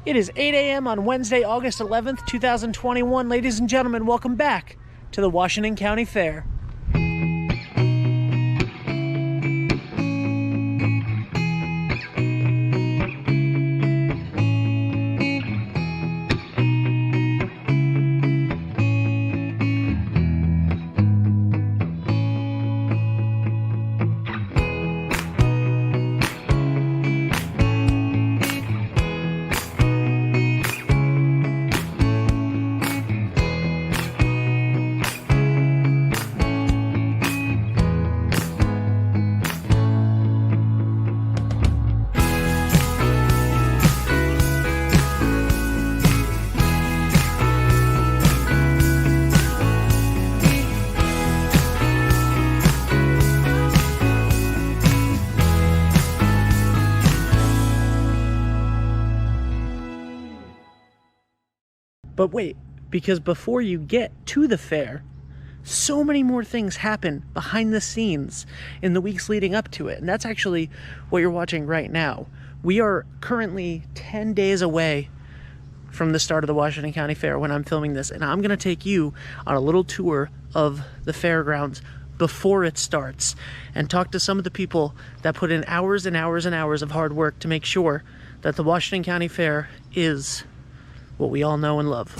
It is 8 a.m. on Wednesday, August 11th, 2021. Ladies and gentlemen, welcome back to the Washington County Fair. But wait, because before you get to the fair, so many more things happen behind the scenes in the weeks leading up to it. And that's actually what you're watching right now. We are currently 10 days away from the start of the Washington County Fair when I'm filming this. And I'm going to take you on a little tour of the fairgrounds before it starts and talk to some of the people that put in hours and hours and hours of hard work to make sure that the Washington County Fair is what we all know and love.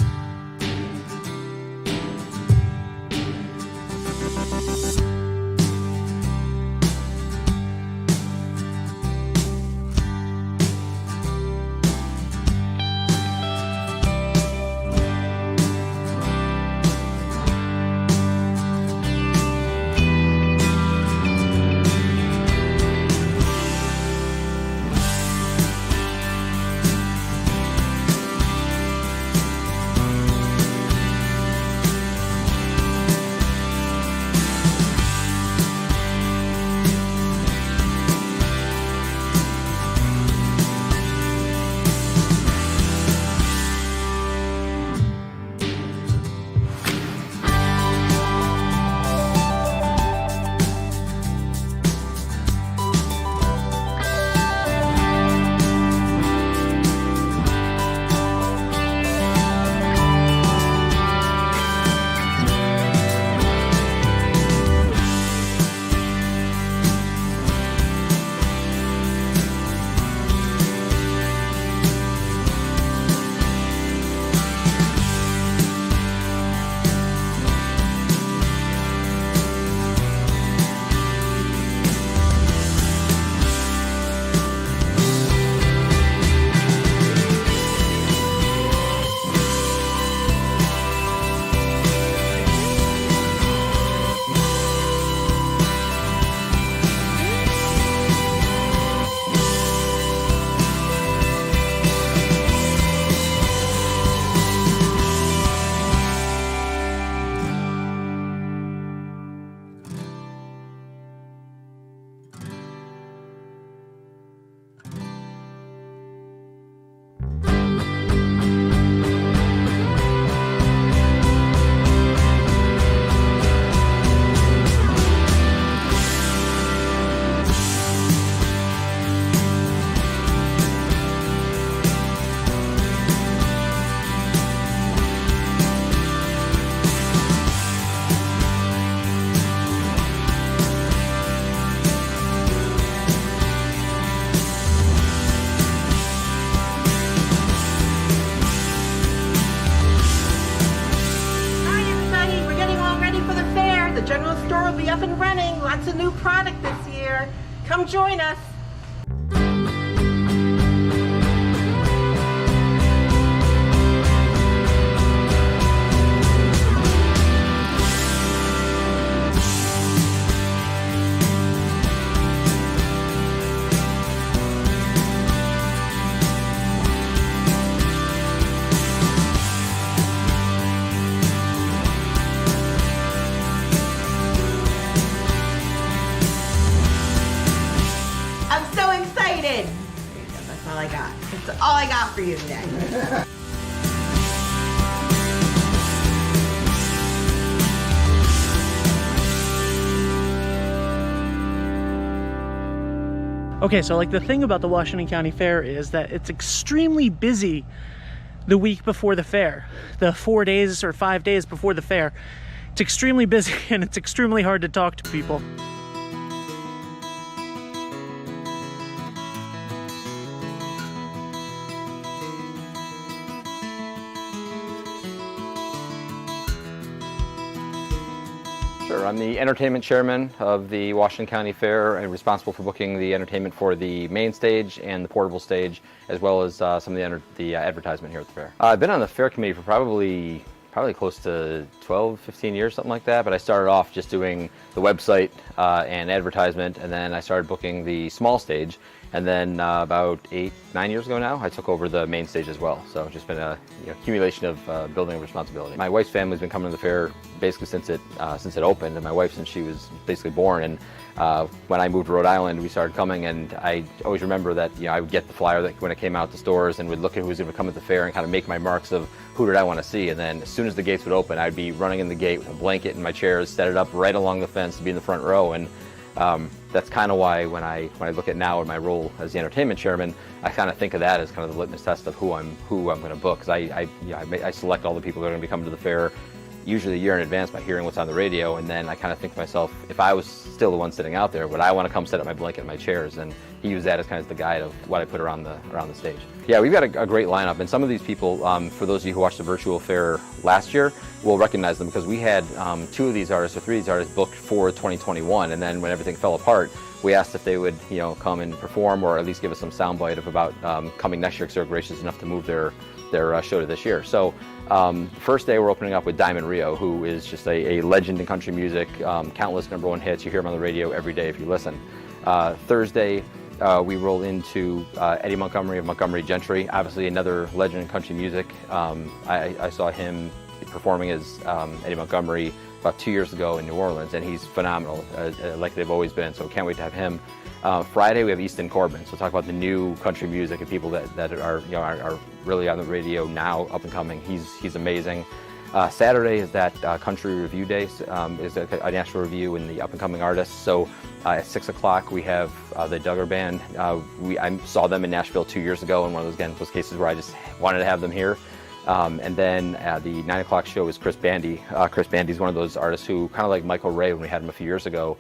Up and running, lots of new product this year. Come join us. That's all I got. That's all I got for you today. Okay, so like the thing about the Washington County Fair is that it's extremely busy the week before the fair. The 4 days or 5 days before the fair. It's extremely busy and it's extremely hard to talk to people. Sure, I'm the entertainment chairman of the Washington County Fair and responsible for booking the entertainment for the main stage and the portable stage, as well as some of the advertisement here at the fair. I've been on the fair committee for probably close to 12, 15 years, something like that, but I started off just doing the website and advertisement, and then I started booking the small stage, and then about 8, 9 years ago now, I took over the main stage as well. So it's just been a accumulation of building a responsibility. My wife's family's been coming to the fair basically since it opened, and my wife since she was basically born. And when I moved to Rhode Island, we started coming, and I always remember that I would get the flyer when it came out to stores and would look at who was going to come at the fair and kind of make my marks of who did I want to see. And then as soon as the gates would open, I'd be running in the gate with a blanket and my chairs, set it up right along the fence to be in the front row. And that's kind of why when I look at now in my role as the entertainment chairman, I kind of think of that as kind of the litmus test of who I'm going to book, because I select all the people that are going to be coming to the fair usually a year in advance by hearing what's on the radio, and then I kind of think to myself, if I was still the one sitting out there, would I want to come set up my blanket and my chairs? And he used that as kind of the guide of what I put around the stage. Yeah, we've got a great lineup, and some of these people, for those of you who watched the virtual fair last year, will recognize them, because we had 2 of these artists or 3 of these artists booked for 2021, and then when everything fell apart, we asked if they would come and perform, or at least give us some soundbite of about coming next year, because they were gracious enough to move their show to this year. So first day we're opening up with Diamond Rio, who is just a legend in country music, countless #1 hits. You hear him on the radio every day if you listen. Thursday we roll into Eddie Montgomery of Montgomery Gentry, obviously another legend in country music. I saw him performing as Eddie Montgomery about 2 years ago in New Orleans, and he's phenomenal, like they've always been, so can't wait to have him. Friday we have Easton Corbin, so talk about the new country music and people that are really on the radio now, up and coming. He's amazing. Saturday is that Country Review Day, is a national review in the up and coming artists. So at 6 o'clock we have the Duggar Band. I saw them in Nashville 2 years ago in one of those cases where I just wanted to have them here. And then the 9 o'clock show is Chris Bandy. Chris Bandy's one of those artists who, kind of like Michael Ray when we had him a few years ago,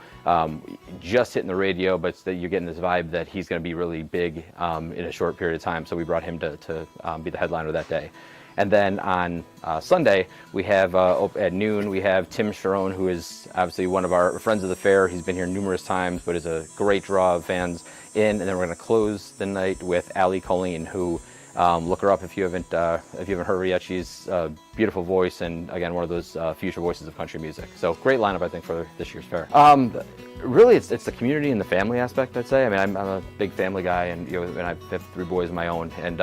just hitting the radio, but you're getting this vibe that he's going to be really big in a short period of time. So we brought him to be the headliner that day. And then on Sunday, we have at noon, we have Tim Sharon, who is obviously one of our friends of the fair. He's been here numerous times, but is a great draw of fans in. And then we're going to close the night with Ali Colleen, who look her up if you haven't heard her yet. She's a beautiful voice, and again, one of those future voices of country music. So great lineup, I think, for this year's fair. Really, it's the community and the family aspect, I'd say. I mean, I'm a big family guy, and and I have 3 boys of my own. And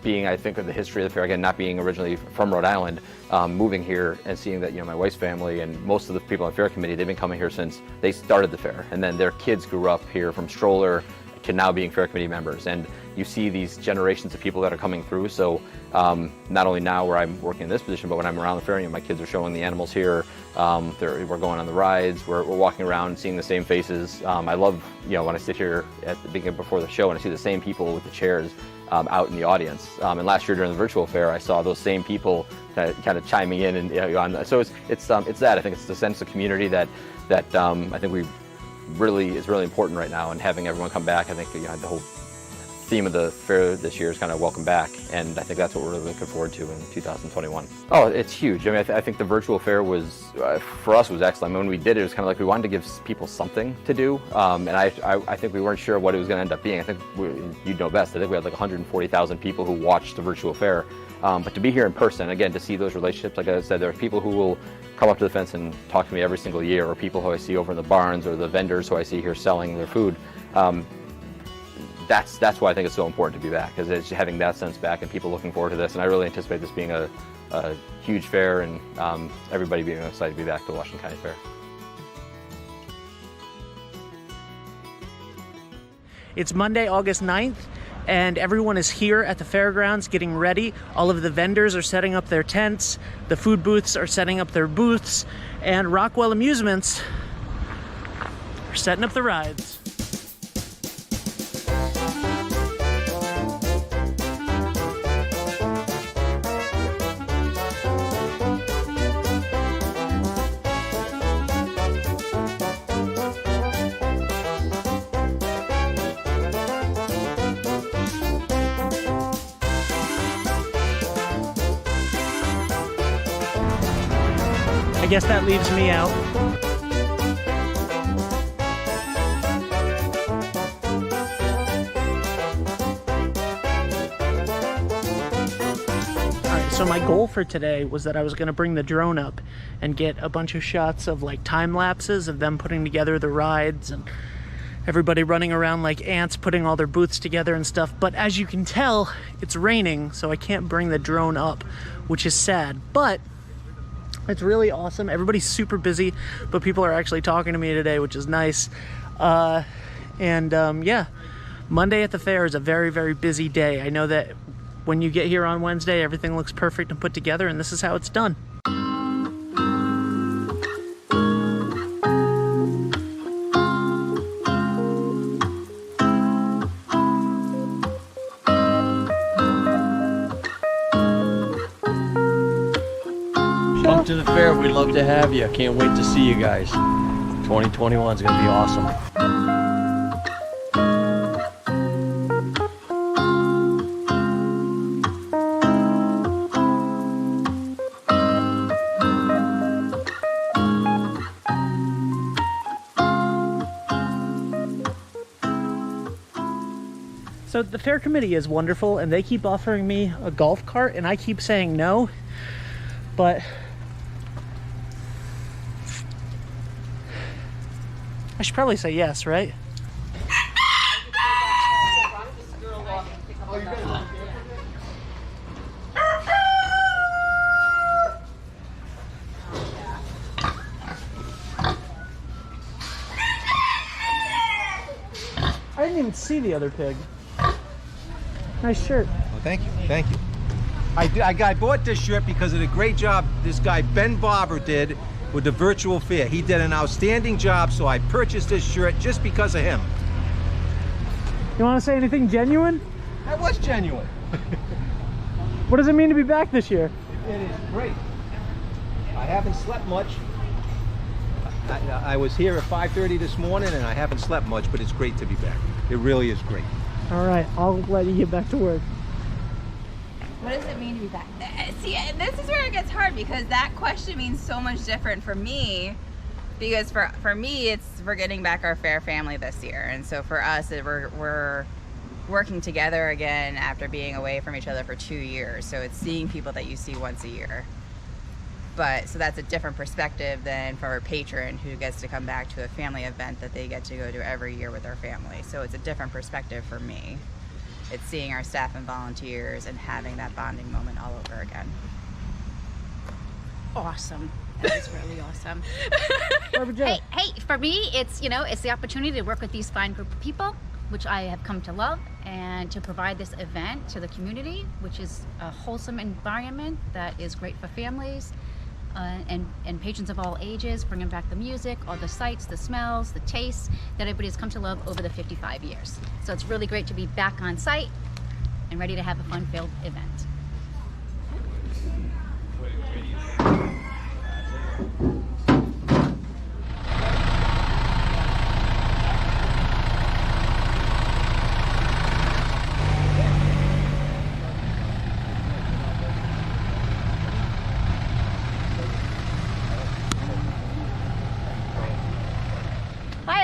being, I think, of the history of the fair, again, not being originally from Rhode Island, moving here and seeing that my wife's family and most of the people on the fair committee, they've been coming here since they started the fair, and then their kids grew up here from stroller to now being fair committee members. And you see these generations of people that are coming through. So not only now where I'm working in this position, but when I'm around the fair, my kids are showing the animals here. We're going on the rides. We're walking around, seeing the same faces. I love, when I sit here at the beginning before the show and I see the same people with the chairs out in the audience. And last year during the virtual fair, I saw those same people kind of chiming in, and so it's that. I think it's the sense of community that I think is really important right now, and having everyone come back. I think the whole theme of the fair this year is kind of welcome back, and I think that's what we're really looking forward to in 2021. Oh, it's huge. I mean, I think the virtual fair was, for us, was excellent. I mean, when we did it, it was kind of like we wanted to give people something to do, and I think we weren't sure what it was going to end up being. I think you'd know best. I think we had like 140,000 people who watched the virtual fair, but to be here in person, again, to see those relationships, like I said, there are people who will come up to the fence and talk to me every single year, or people who I see over in the barns, or the vendors who I see here selling their food. That's why I think it's so important to be back, because it's having that sense back and people looking forward to this. And I really anticipate this being a huge fair, and everybody being excited to be back to the Washington County Fair. It's Monday, August 9th, and everyone is here at the fairgrounds getting ready. All of the vendors are setting up their tents, the food booths are setting up their booths, and Rockwell Amusements are setting up the rides. I guess that leaves me out. Alright, so my goal for today was that I was going to bring the drone up and get a bunch of shots of like time lapses of them putting together the rides and everybody running around like ants putting all their booths together and stuff. But as you can tell, it's raining, so I can't bring the drone up, which is sad. But it's really awesome. Everybody's super busy, but people are actually talking to me today, which is nice. Yeah, Monday at the fair is a very, very busy day. I know that when you get here on Wednesday, everything looks perfect and put together, and this is how it's done. Come to the fair, we'd love to have you. Can't wait to see you guys. 2021 is going to be awesome. So the fair committee is wonderful, and they keep offering me a golf cart, and I keep saying no, but I should probably say yes, right? I didn't even see the other pig. Nice shirt. Well, thank you, thank you. I bought this shirt because of the great job this guy Ben Barber did with the virtual fair. He did an outstanding job, so I purchased this shirt just because of him. You want to say anything genuine? That was genuine. What does it mean to be back this year? It is great. I haven't slept much. I was here at 5:30 this morning, and I haven't slept much, but it's great to be back. It really is great. All right, I'll let you get back to work. What does it mean to be back? See, this is where it gets hard, because that question means so much different for me. Because for me, we're getting back our fair family this year, and so for us, we're working together again after being away from each other for 2 years. So it's seeing people that you see once a year. But so that's a different perspective than for a patron who gets to come back to a family event that they get to go to every year with their family. So it's a different perspective for me. It's seeing our staff and volunteers and having that bonding moment all over again. Awesome. That is really awesome. Hey, for me, it's it's the opportunity to work with these fine group of people, which I have come to love, and to provide this event to the community, which is a wholesome environment that is great for families and patrons of all ages, bringing back the music, all the sights, the smells, the tastes that everybody's come to love over the 55 years. So it's really great to be back on site and ready to have a fun-filled event.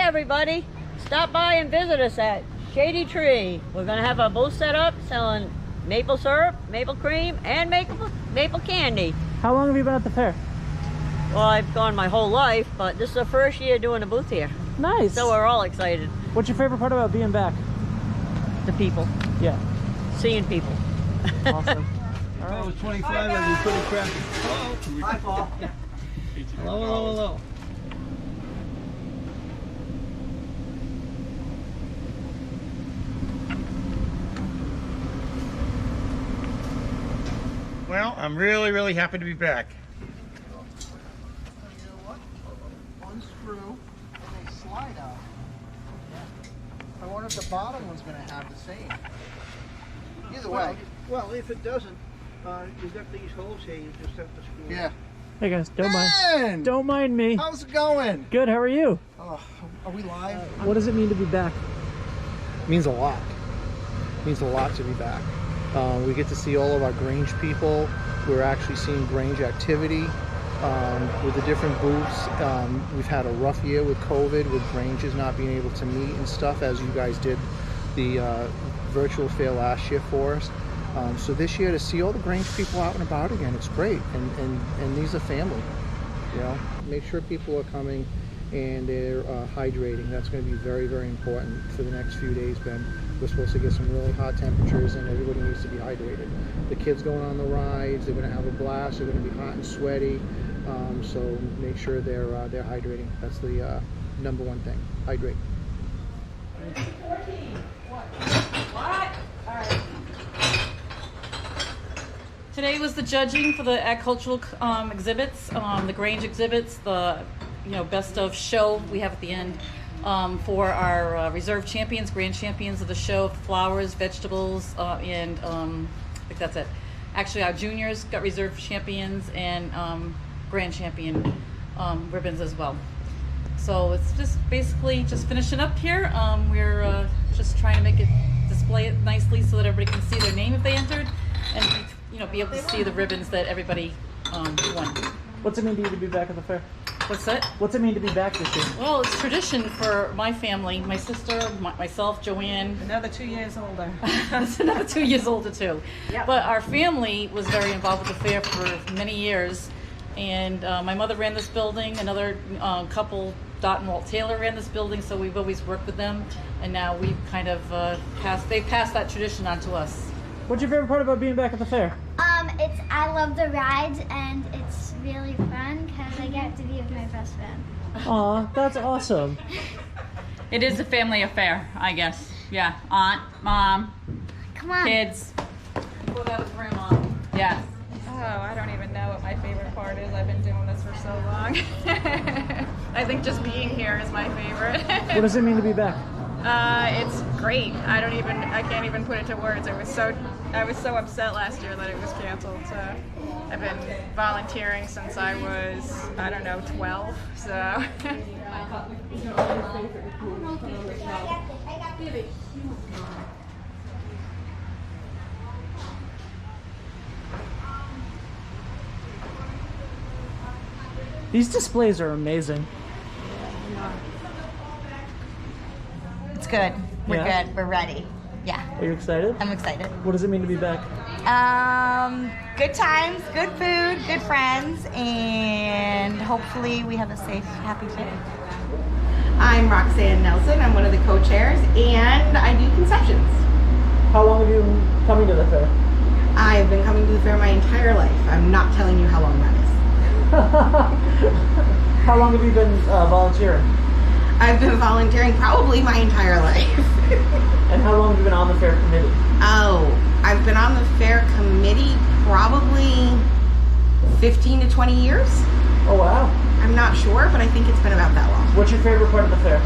Everybody, stop by and visit us at Shady Tree. We're gonna have our booth set up selling maple syrup, maple cream, and maple candy. How long have you been at the fair? Well, I've gone my whole life, but this is the first year doing a booth here. Nice. So we're all excited. What's your favorite part about being back? The people. Yeah. Seeing people. Awesome. All right. I was 25 and we couldn't crack it. Hello. Hi, Paul. Hello, hello, hello. Well, I'm really, really happy to be back. You know what? Unscrew and they slide out. I wonder if the bottom one's going to have the same. Either way. Well, if it doesn't, you've got these holes here, you just have to screw Yeah. Hey guys, don't Ben! mind. Don't mind me. How's it going? Good, how are you? Oh, are we live? What does it mean to be back? It means a lot. It means a lot to be back. We get to see all of our Grange people. We're actually seeing Grange activity. with the different booths. We've had a rough year with COVID, with Granges not being able to meet and stuff, as you guys did the virtual fair last year for us. So this year, to see all the Grange people out and about again, it's great. And these are family, you know. Make sure people are coming and they're hydrating. That's going to be very, very important for the next few days, Ben. We're supposed to get some really hot temperatures and everybody needs to be hydrated. The kids going on the rides, they're going to have a blast. They're going to be hot and sweaty. So make sure they're hydrating. That's the number one thing. Hydrate. What? All right. Today was the judging for the agricultural exhibits, the Grange exhibits, the best of show we have at the end for our reserve champions, grand champions of the show, flowers, vegetables, and I think that's it. Actually, our juniors got reserve champions and grand champion ribbons as well. So it's just basically just finishing up here. We're just trying to make it, display it nicely so that everybody can see their name if they entered, and be able to see the ribbons that everybody won. What's it mean to you to be back at the fair? What's that? What's it mean to be back this year? Well, it's tradition for my family, my sister, myself, Joanne. Another 2 years older. That's another 2 years older too. Yep. But our family was very involved with the fair for many years. And my mother ran this building, another couple, Dot and Walt Taylor, ran this building, so we've always worked with them. And now we've kind of they've passed that tradition on to us. What's your favorite part about being back at the fair? I love the rides, and it's really fun because I get to be with my best friend. Aw, that's awesome. It is a family affair, I guess. Yeah, aunt, mom, come on, kids. Well, that was grandma. Yes. Oh, I don't even know what my favorite part is. I've been doing this for so long. I think just being here is my favorite. What does it mean to be back? It's great. I can't even put it to words. I was so upset last year that it was canceled. So I've been volunteering since I was, 12. So. These displays are amazing. It's good. We're Yeah? good. We're ready. Yeah. Are you excited? I'm excited. What does it mean to be back? Good times, good food, good friends, and hopefully we have a safe, happy fair. I'm Roxanne Nelson. I'm one of the co-chairs, and I do concessions. How long have you been coming to the fair? I've been coming to the fair my entire life. I'm not telling you how long that is. How long have you been volunteering? I've been volunteering probably my entire life. And how long have you been on the fair committee? Oh, I've been on the fair committee probably 15 to 20 years. Oh, wow. I'm not sure, but I think it's been about that long. What's your favorite part of the fair?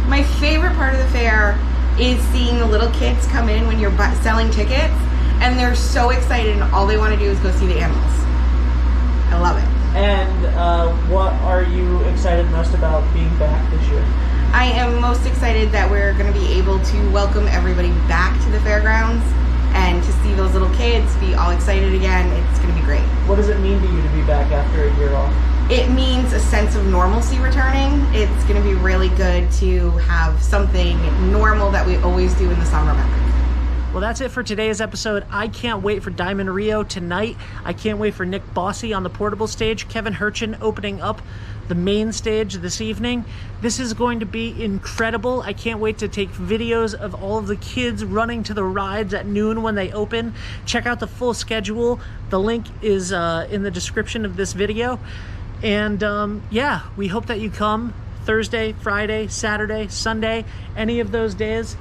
My favorite part of the fair is seeing the little kids come in when you're selling tickets, and they're so excited and all they want to do is go see the animals. I love it. And what are you excited most about being back this year? I am most excited that we're going to be able to welcome everybody back to the fairgrounds and to see those little kids be all excited again. It's going to be great. What does it mean to you to be back after a year off? It means a sense of normalcy returning. It's going to be really good to have something normal that we always do in the summer back. Well, that's it for today's episode. I can't wait for Diamond Rio tonight. I can't wait for Nick Bosse on the portable stage, Kevin Hurchin opening up the main stage this evening. This is going to be incredible. I can't wait to take videos of all of the kids running to the rides at noon when they open. Check out the full schedule. The link is in the description of this video. And yeah, we hope that you come Thursday, Friday, Saturday, Sunday, any of those days.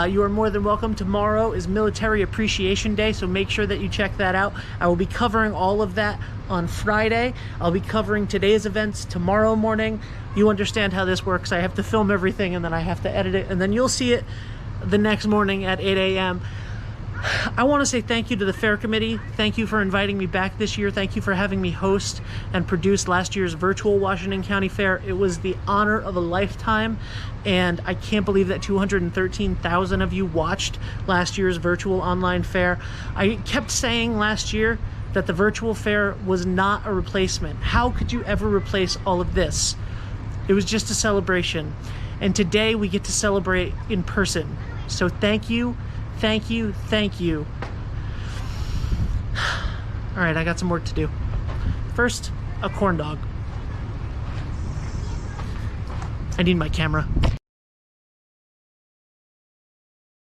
You are more than welcome. Tomorrow is Military Appreciation Day, so make sure that you check that out. I will be covering all of that on Friday. I'll be covering today's events tomorrow morning. You understand how this works. I have to film everything and then I have to edit it, and then you'll see it the next morning at 8 a.m. I want to say thank you to the Fair Committee. Thank you for inviting me back this year. Thank you for having me host and produce last year's virtual Washington County Fair. It was the honor of a lifetime, and I can't believe that 213,000 of you watched last year's virtual online fair. I kept saying last year that the virtual fair was not a replacement. How could you ever replace all of this? It was just a celebration. And today we get to celebrate in person. So thank you, thank you, thank you. All right, I got some work to do. First, a corn dog. I need my camera.